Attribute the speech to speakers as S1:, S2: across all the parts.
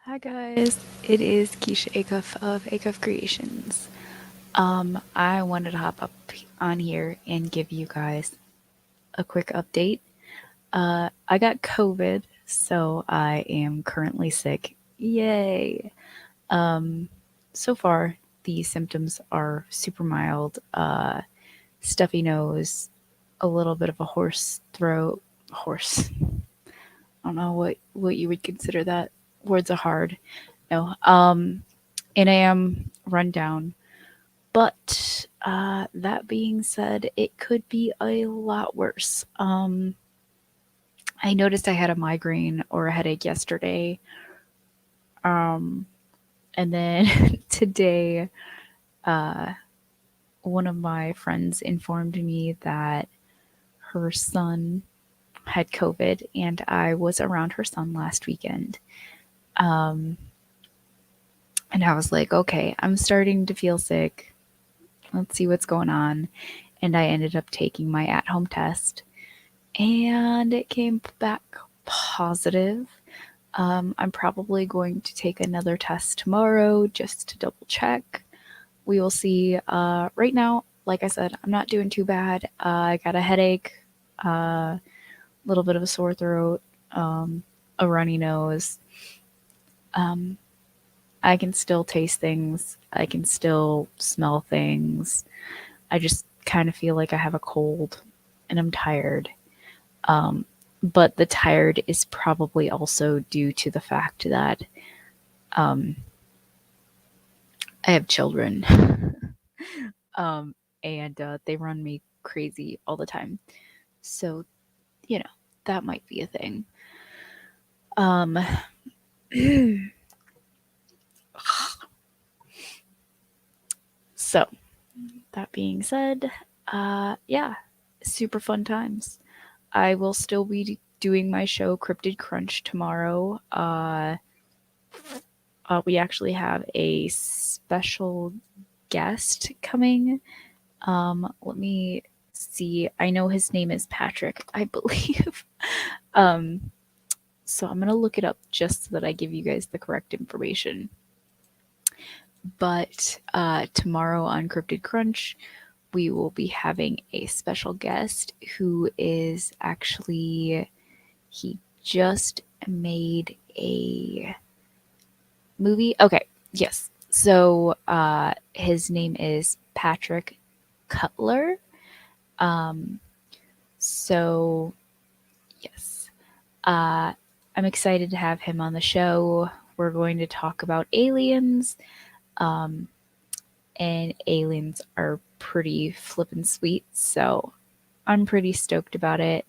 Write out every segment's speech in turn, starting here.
S1: Hi guys, it is Keisha Acuff of Acuff Creations. I wanted to hop up on here and give you guys a quick update. I got COVID, so I am currently sick. Yay! So far, the symptoms are super mild. Stuffy nose, a little bit of a hoarse throat. Hoarse. I don't know what you would consider that. Words are hard. No. And I am run down. But that being said, it could be a lot worse. I noticed I had a migraine or a headache yesterday. And then today, one of my friends informed me that her son had COVID, and I was around her son last weekend. And I was like, okay, I'm starting to feel sick. Let's see what's going on. And I ended up taking my at home test, and it came back positive. I'm probably going to take another test tomorrow just to double check. We will see. Right now, like I said, I'm not doing too bad. I got a headache, a little bit of a sore throat, a runny nose. I can still taste things, I can still smell things. I just kind of feel like I have a cold and I'm tired. But the tired is probably also due to the fact that I have children and they run me crazy all the time. So, you know, that might be a thing. Um, so, that being said, yeah, super fun times. I will still be doing my show Cryptid Crunch tomorrow. We actually have a special guest coming. Let me see. I know his name is Patrick, I believe. um, so I'm gonna look it up just so that I give you guys the correct information. But tomorrow on Cryptid Crunch, we will be having a special guest who is actually he just made a movie. Okay, yes. So his name is Patrick Cutler. Um, so yes, uh, I'm excited to have him on the show. We're going to talk about aliens, and aliens are pretty flippin' sweet. So I'm pretty stoked about it.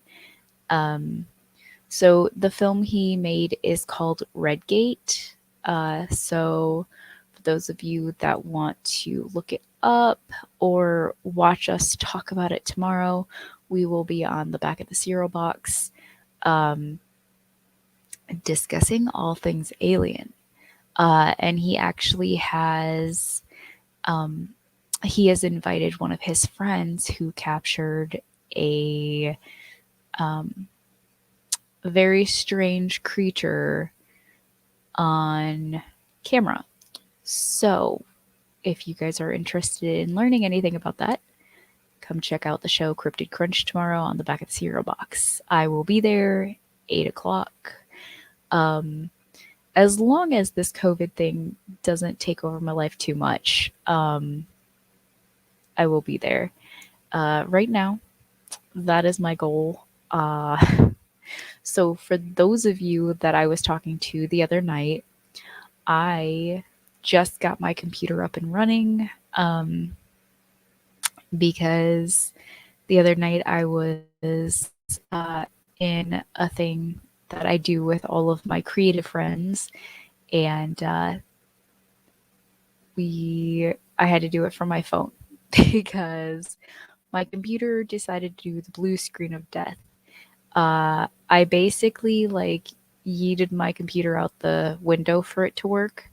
S1: So the film he made is called Redgate. So for those of you that want to look it up or watch us talk about it tomorrow, we will be on the back of the cereal box discussing all things alien. And he has invited one of his friends who captured a very strange creature on camera. So, if you guys are interested in learning anything about that, come check out the show Cryptid Crunch tomorrow on the back of the cereal box. I will be there 8 o'clock. As long as this COVID thing doesn't take over my life too much, I will be there. Right now, that is my goal. So, for those of you that I was talking to the other night, I just got my computer up and running because the other night I was in a thing that I do with all of my creative friends, and I had to do it from my phone because my computer decided to do the blue screen of death. I basically like yeeted my computer out the window for it to work.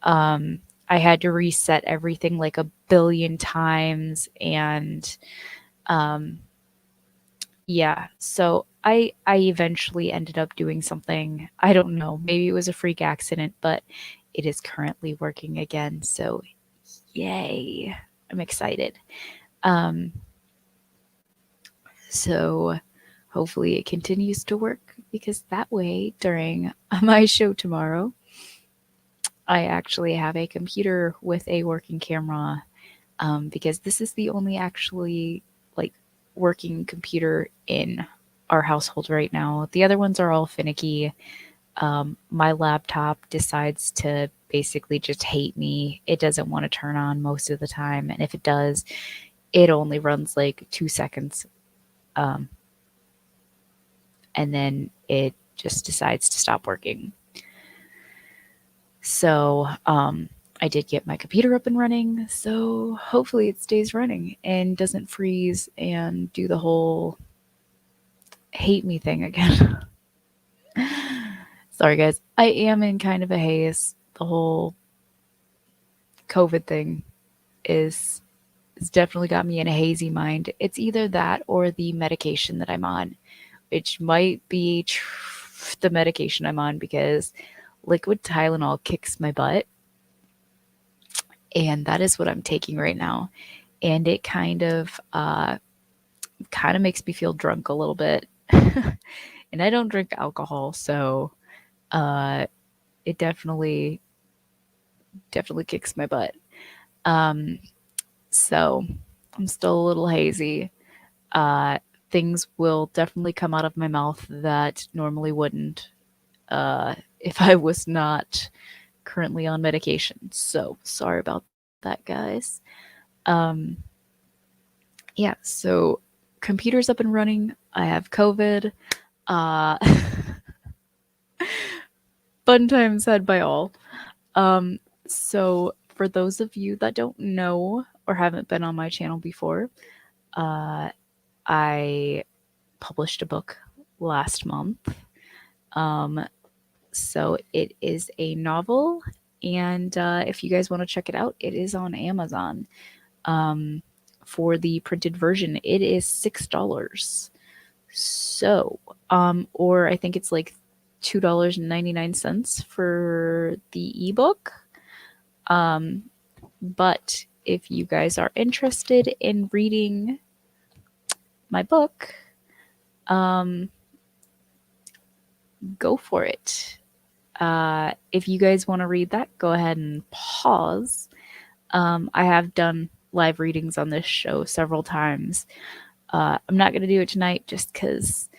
S1: I had to reset everything like a billion times, and yeah, so I eventually ended up doing something. I don't know. Maybe it was a freak accident, but it is currently working again. So yay! I'm excited. Um, so hopefully it continues to work because that way during my show tomorrow, I actually have a computer with a working camera because this is the only actually like working computer in our household right now. The other ones are all finicky. My laptop decides to basically just hate me. It doesn't want to turn on most of the time, and if it does, it only runs like 2 seconds, um, and then it just decides to stop working. So I did get my computer up and running, so hopefully it stays running and doesn't freeze and do the whole hate me thing again. Sorry, guys. I am in kind of a haze. The whole COVID thing is it's definitely got me in a hazy mind. It's either that or the medication that I'm on, which might be the medication I'm on because liquid Tylenol kicks my butt, and that is what I'm taking right now. And it kind of makes me feel drunk a little bit. And I don't drink alcohol, so uh, it definitely kicks my butt. Um, so I'm still a little hazy. Uh, Things will definitely come out of my mouth that normally wouldn't if I was not currently on medication. So sorry about that, guys. Um, yeah, so computer's up and running. I have COVID. Uh, fun times had by all. So for those of you that don't know or haven't been on my channel before, uh, I published a book last month. Um, so it is a novel, and if you guys want to check it out, it is on Amazon. Um, for the printed version, it is $6. So, or I think it's like $2.99 for the ebook. Um, but if you guys are interested in reading my book, um, go for it. If you guys want to read that, go ahead and pause. I have done live readings on this show several times. I'm not going to do it tonight just because,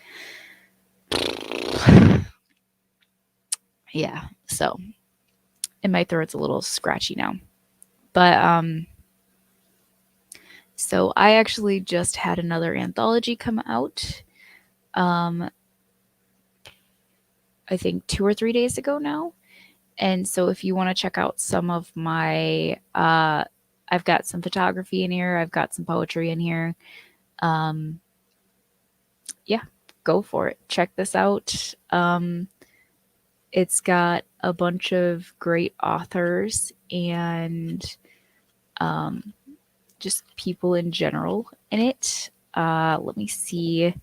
S1: yeah, so, and my throat's a little scratchy now. But, so I actually just had another anthology come out, um, I think 2 or 3 days ago now. And so if you want to check out some of my, I've got some photography in here, I've got some poetry in here. Um, yeah, go for it. Check this out. It's got a bunch of great authors and um, just people in general in it. Let me see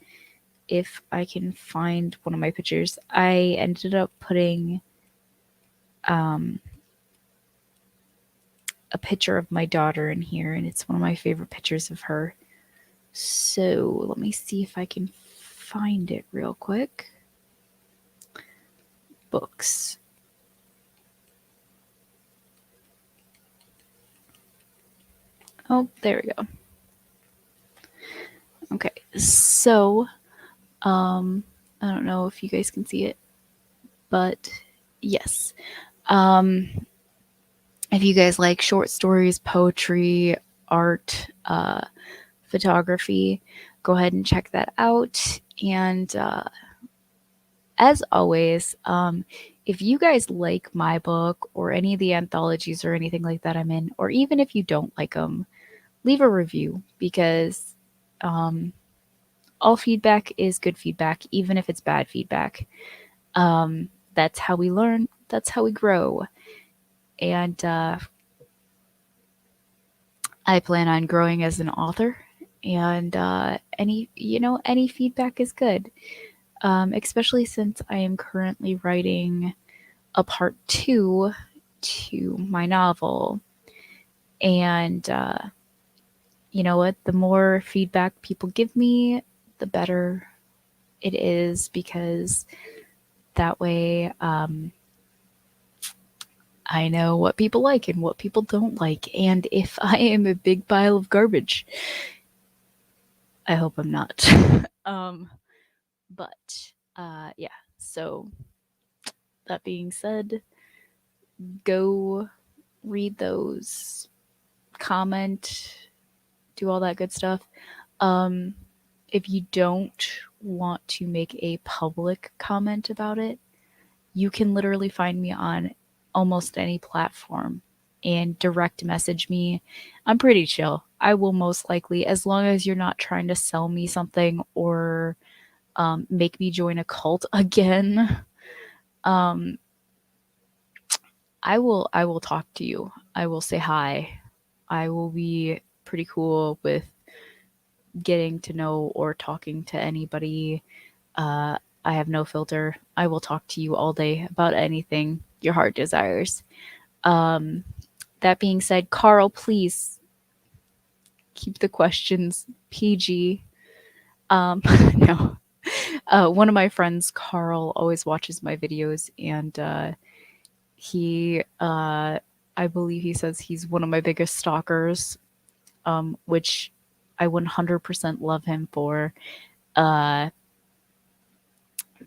S1: if I can find one of my pictures. I ended up putting um, a picture of my daughter in here, and it's one of my favorite pictures of her. So let me see if I can find it real quick. Books. Oh, there we go. Okay, so I don't know if you guys can see it, but yes. Um, if you guys like short stories, poetry, art, photography, go ahead and check that out. And as always, if you guys like my book or any of the anthologies or anything like that I'm in, or even if you don't like them, leave a review because um, all feedback is good feedback, even if it's bad feedback. That's how we learn, that's how we grow. And I plan on growing as an author, and any feedback is good. especially since I am currently writing a part two to my novel. And you know what? The more feedback people give me, the better it is because that way I know what people like and what people don't like. And if I am a big pile of garbage, I hope I'm not. um, but yeah, so that being said, go read those, comment, do all that good stuff. Um, if you don't want to make a public comment about it, you can literally find me on almost any platform and direct message me. I'm pretty chill. I will most likely, as long as you're not trying to sell me something or make me join a cult again, um, I will talk to you. I will say hi. I will be pretty cool with getting to know or talking to anybody. I have no filter. I will talk to you all day about anything your heart desires. Um, that being said, Carl, please keep the questions PG. No. One of my friends, Carl, always watches my videos, and I believe he says he's one of my biggest stalkers, which I 100% love him for, uh,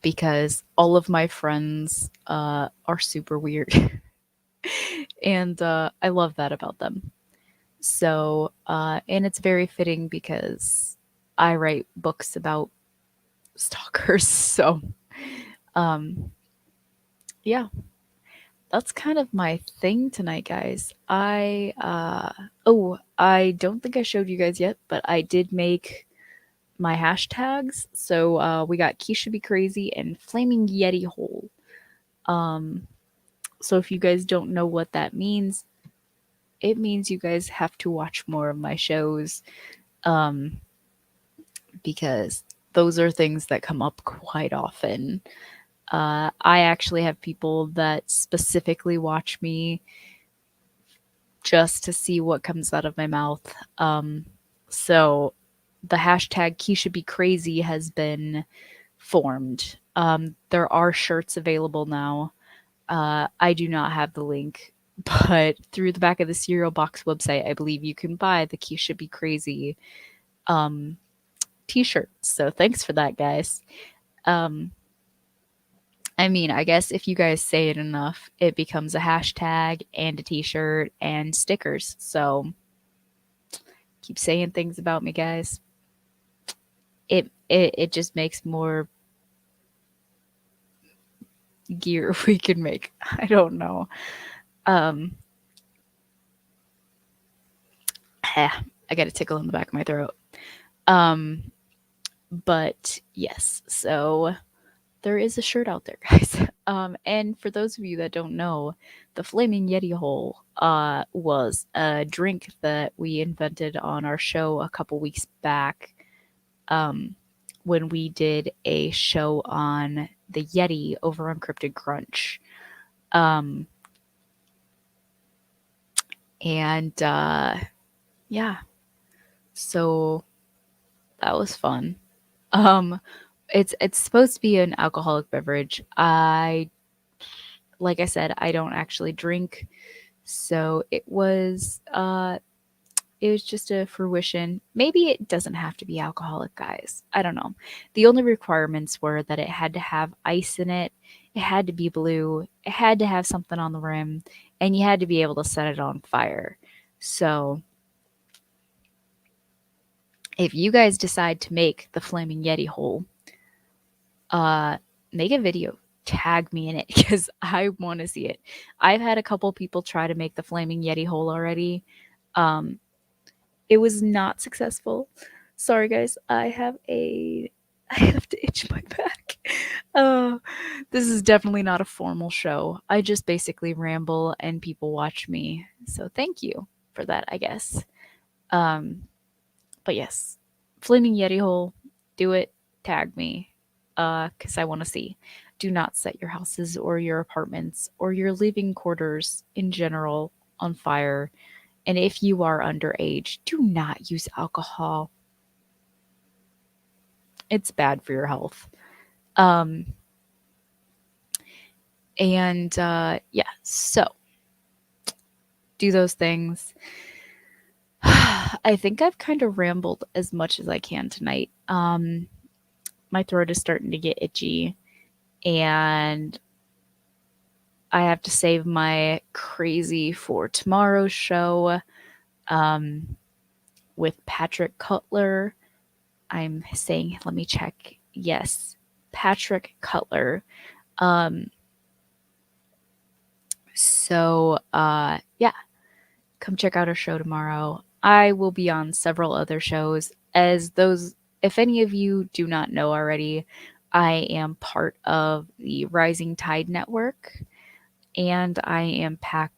S1: because all of my friends are super weird, and I love that about them. So, and it's very fitting because I write books about stalkers. So, um, yeah, that's kind of my thing tonight, guys. I don't think I showed you guys yet, but I did make my hashtags. So, we got Keisha Be Crazy and Flaming Yeti Hole. Um, so if you guys don't know what that means, it means you guys have to watch more of my shows. Um, because those are things that come up quite often. I actually have people that specifically watch me just to see what comes out of my mouth. So the hashtag Keisha Be Crazy has been formed. There are shirts available now. I do not have the link, but through the back of the Cereal Box website, I believe you can buy the Keisha Be Crazy um, t-shirts. So thanks for that, guys. Um, I mean, I guess if you guys say it enough, it becomes a hashtag and a t-shirt and stickers. So keep saying things about me, guys. It just makes more gear we can make. I don't know. Um I got a tickle in the back of my throat. Um but yes, so there is a shirt out there, guys. And for those of you that don't know, the Flaming Yeti Hole was a drink that we invented on our show a couple weeks back, um, when we did a show on the Yeti over Encrypted Crunch. Um, and yeah, so that was fun. Um, it's supposed to be an alcoholic beverage. Like I said, I don't actually drink. So it was just a fruition. Maybe it doesn't have to be alcoholic, guys. I don't know. The only requirements were that it had to have ice in it, it had to be blue, it had to have something on the rim, and you had to be able to set it on fire. So, if you guys decide to make the Flaming Yeti hole, uh make a video. Tag me in it because I want to see it. I've had a couple people try to make the Flaming Yeti hole already. Um It was not successful. Sorry, guys. I have to itch my back. Uh, this is definitely not a formal show. I just basically ramble and people watch me. So thank you for that, I guess. Um, but yes, Flaming Yeti Hole, do it. Tag me. because I want to see. Do not set your houses or your apartments or your living quarters in general on fire. And if you are underage, do not use alcohol. It's bad for your health. Um, and yeah, so do those things. I think I've kind of rambled as much as I can tonight. My throat is starting to get itchy, and I have to save my crazy for tomorrow's show um, with Patrick Cutler. I'm saying, let me check. Yes, Patrick Cutler. Um, so yeah, come check out our show tomorrow. I will be on several other shows. As those, if any of you do not know already, I am part of the Rising Tide Network, and I am part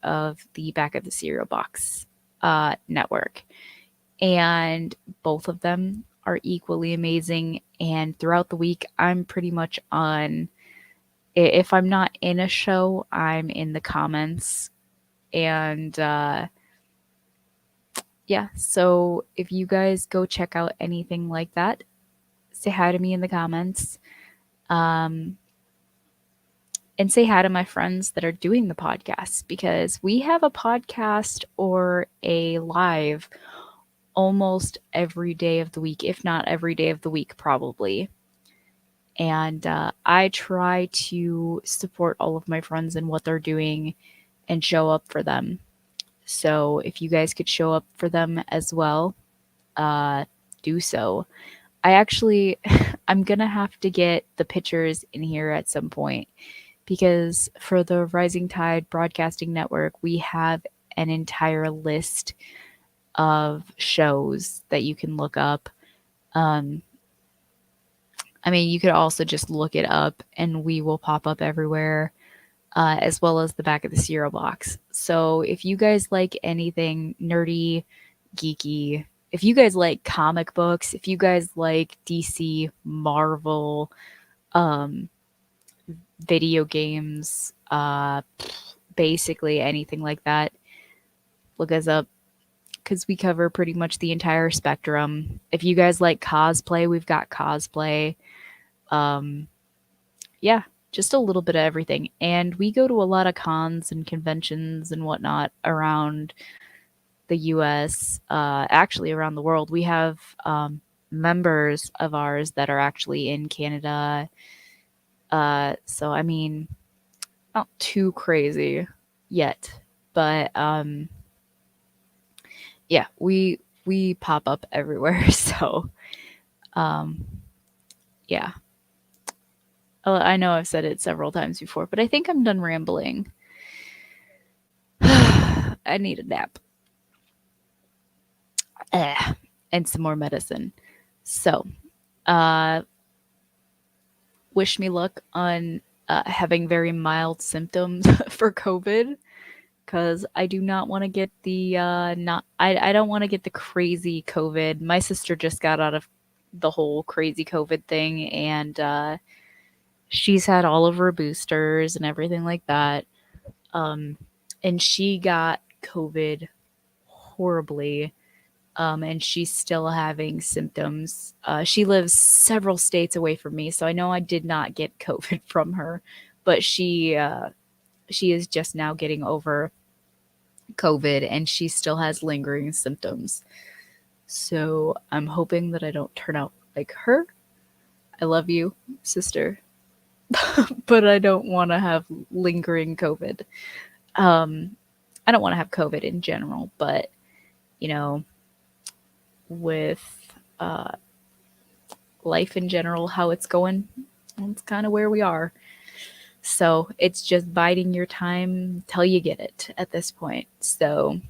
S1: of the Back of the Cereal Box network, and both of them are equally amazing. And throughout the week, I'm pretty much on. If I'm not in a show, I'm in the comments, and yeah. So if you guys go check out anything like that, say hi to me in the comments. Um, and say hi to my friends that are doing the podcast, because we have a podcast or a live almost every day of the week, if not every day of the week, probably. And I try to support all of my friends in what they're doing and show up for them. So if you guys could show up for them as well, uh, do so. I actually, I'm gonna have to get the pictures in here at some point, because for the Rising Tide Broadcasting Network, we have an entire list of shows that you can look up. Um, I mean, you could also just look it up and we will pop up everywhere, as well as the back of the cereal box. So if you guys like anything nerdy, geeky, if you guys like comic books, if you guys like DC, Marvel, um, video games, basically anything like that, look us up, because we cover pretty much the entire spectrum. If you guys like cosplay, we've got cosplay. Um, yeah, just a little bit of everything. And we go to a lot of cons and conventions and whatnot around the US, actually around the world. We have members of ours that are actually in Canada. So, I mean, not too crazy yet, but yeah, we pop up everywhere. So, um, yeah. I know I've said it several times before, but I think I'm done rambling. I need a nap. And some more medicine. So, uh, wish me luck on having very mild symptoms for COVID, because I do not want to get the not I don't want to get the crazy COVID. My sister just got out of the whole crazy COVID thing, and she's had all of her boosters and everything like that. Um, and she got COVID horribly, and she's still having symptoms. She lives several states away from me, so I know I did not get COVID from her, but she is just now getting over COVID, and she still has lingering symptoms. So I'm hoping that I don't turn out like her. I love you, sister, but I don't want to have lingering COVID. Um, I don't want to have COVID in general, but you know, with life in general, how it's going, that's kind of where we are. So it's just biding your time till you get it at this point. So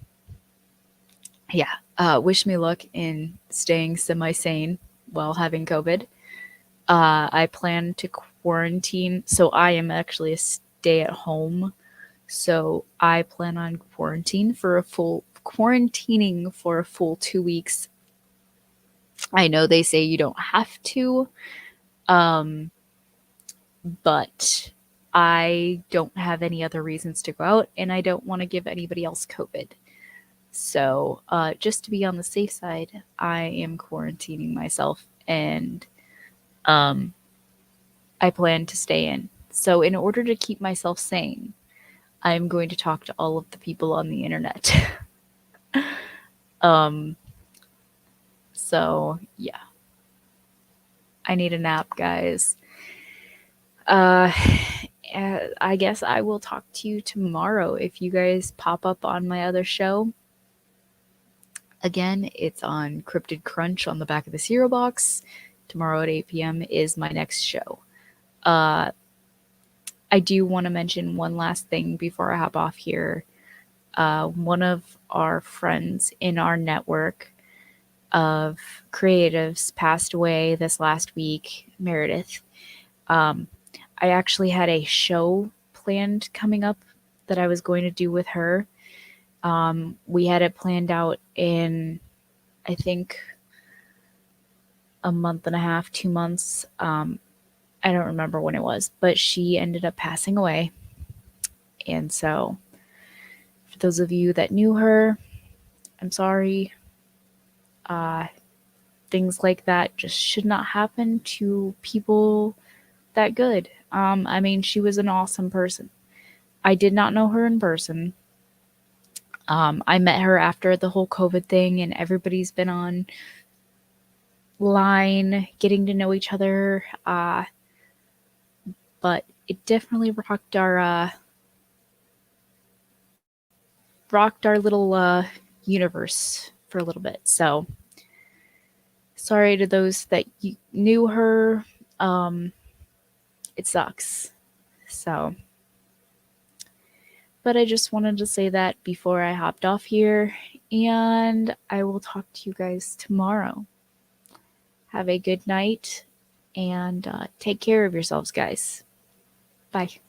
S1: yeah, wish me luck in staying semi sane while having COVID. I plan to quarantine. So I am actually a stay at home. So I plan on quarantining for a full 2 weeks I know they say you don't have to, um, but I don't have any other reasons to go out, and I don't want to give anybody else COVID. So, just to be on the safe side, I am quarantining myself, and um, I plan to stay in. So, in order to keep myself sane, I'm going to talk to all of the people on the internet. um, so, yeah, I need a nap, guys. Uh, I guess I will talk to you tomorrow if you guys pop up on my other show. Again, it's on Cryptid Crunch on the back of the cereal box. Tomorrow at 8 p.m. is my next show. Uh, I do want to mention one last thing before I hop off here. One of our friends in our network of creatives passed away this last week, Meredith. Um, I actually had a show planned coming up that I was going to do with her. We had it planned out in, I think, a month and a half, 2 months. I don't remember when it was, but she ended up passing away. And so, for those of you that knew her, I'm sorry. Uh, Things like that just should not happen to people that good. I mean, she was an awesome person. I did not know her in person. I met her after the whole COVID thing, and everybody's been on line getting to know each other. But it definitely rocked our little universe for a little bit. So sorry to those that knew her. Um, it sucks. So, but I just wanted to say that before I hopped off here, and I will talk to you guys tomorrow. Have a good night, and take care of yourselves, guys. Bye.